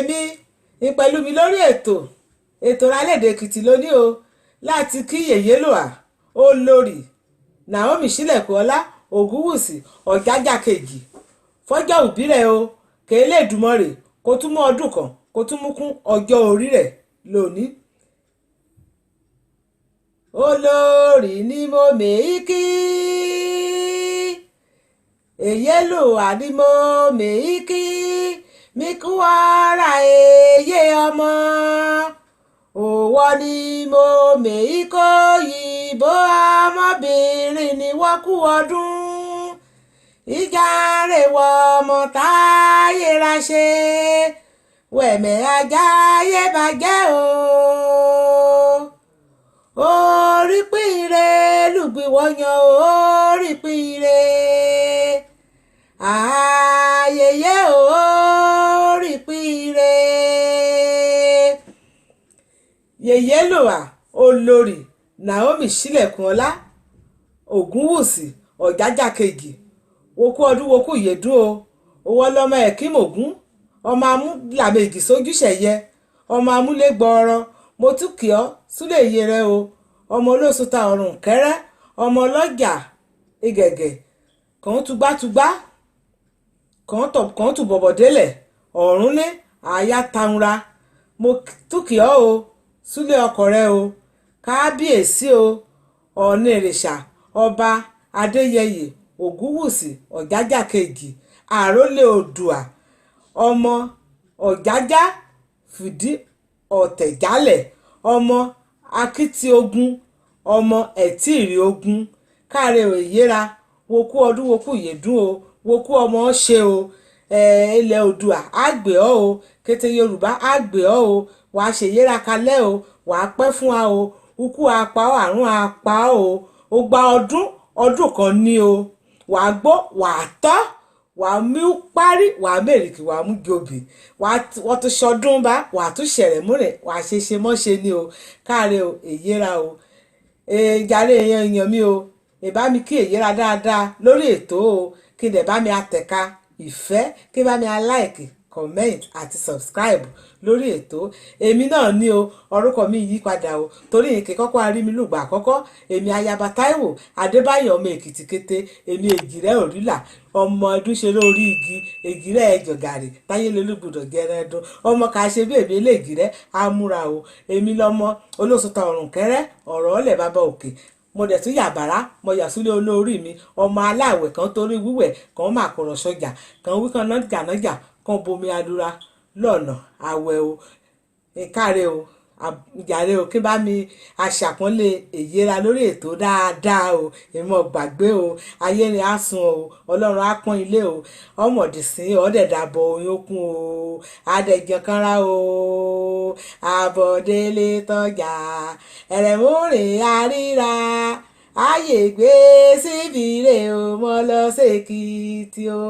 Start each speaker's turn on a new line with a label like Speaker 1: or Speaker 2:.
Speaker 1: èmi ní pẹ̀lú mi lórí ètò Ìyálóde Èkìtì lónìí o láti kí yèyé lòà olórí Naomi Sílẹ̀kùnọlá Ògúnwùsì Ọ̀jájá kejì fọ́jọ́ òbí rẹ̀ o kèélé Èdùmàrè kó tún mú ọdún kan kó tún mú kún ọjọ́ orí rẹ̀ lónìí. Olórí ni mo mèíkì èyé lòà ni mo mèíkì mi kú ara èyé ọmọ òwò ni mo mèíkò yìbò ọmọbìnrin ni wọ́n kú ọdún ìjà rẹ̀ wọ ọmọ táyé ra ṣe wẹ̀mẹ̀ ajáyé bàjẹ́ o orí pínre lùgbìwọ̀yàn orí pínre ayẹyẹ orí pínre. Yèyé lòà olórí Naomi Sílẹ̀kùnọlá Ògúnwùsì Ọ̀jájá kejì wokú ọdún wokú ìyèdún o owó ọlọ́mọ ẹ̀kímògún ọmọ amúlàmèjì sójúṣẹ̀yẹ ọmọ amúlé gbọ́ọ̀rọ̀ mo tún kì ọ́ súlẹ̀ iye rẹ o ọmọ olóṣùtà ọ̀rùn kẹ́rẹ́ ọmọ ọlọ́jà ìgẹ̀gẹ̀ kàn túgbátúgbá kàn tù bọ̀bọ̀ délẹ̀ ọ̀run ní àyà tanra mo tún kì ọ́ o súlẹ̀ ọkọ rẹ o kábíyèsí o ọ̀ọ̀ni ìrìṣà ọba adéyẹyè Ògúnwùsì Ọ̀jájá kejì àrólé Oòduà ọmọ Ọ̀jájá fìdí ọ̀tẹ̀ jálẹ̀ ọmọ akitì ogun ọmọ ẹ̀tìrì ogun káre òyìnra wokú ọdún wokú ìyèdún o wokú ọmọ ṣe o ilẹ̀ Oòduà á gbé ọ́ o kété Yorùbá á gbé ọ́ o wàá ṣèyíra kalẹ̀ o wàá pẹ́ fún wa o ukú apá o àrùn apá o ó gba ọdún kan ní o wàá gbọ́ wàá tọ́ wàá mú parí wàá mẹ́rìkì wàá mú jòbì wọ́n tún ṣọdún bá wàá tún ṣẹ̀rẹ̀ múrẹ̀ wàá ṣe mọ́ṣe ni o káre o èyíra o jàre èèyàn mi o ìbá mi kí èyíra dáadáa lórí ètò o kí lè bá mi àtẹ̀ka ìfẹ́ kí bá mi aláìkì comment àti subscribe lórí ètò èmi náà ní o orúkọ mi yí padà o torí ìkẹ́ kọ́kọ́ arími lùgbà àkọ́kọ́ èmi ayaba Táíwò Adébáyọ̀ ọmọ Èkìtì kété èmi Èjìrẹ́ Òrìlà ọmọ ẹdún ṣe lórí igi Èjìrẹ́ ẹjọ̀gàrì táyé lolúgbùdọ̀ gẹrẹ ẹdún ọmọ kà ṣe bí èmi Èjìrẹ́ amúra o èmi lọmọ olóṣùtà ọ̀rùn kẹ́rẹ́ ọ̀rọ̀ ọ̀lẹ̀ bàbá òkè mo dẹ̀ tún yàbàrá mo yà súlé olórí mi ọmọ aláwẹ̀ kan torí wíwẹ̀ kan máa kọ̀rọ̀ sọjà kan wí kan nájà kan bomi adura lọ́nà àwẹ̀ o ìkárẹ̀ o ìjàre o kí bá mi aṣàpọ́nlé èyíra lórí ètò dáadáa o èmi ọ̀gbàgbé o ayé ni á sun o ọlọ́run á pọ́n ilé o ọmọdìsín ọ̀dẹ̀dàbọ̀ oyún kún o adẹ̀jọ̀kanra o àbọ̀délé tọ́jà ẹ̀rẹ̀múrè àríra ayé gbé síbi rè o mọ́ lọ sí Èkìtì o.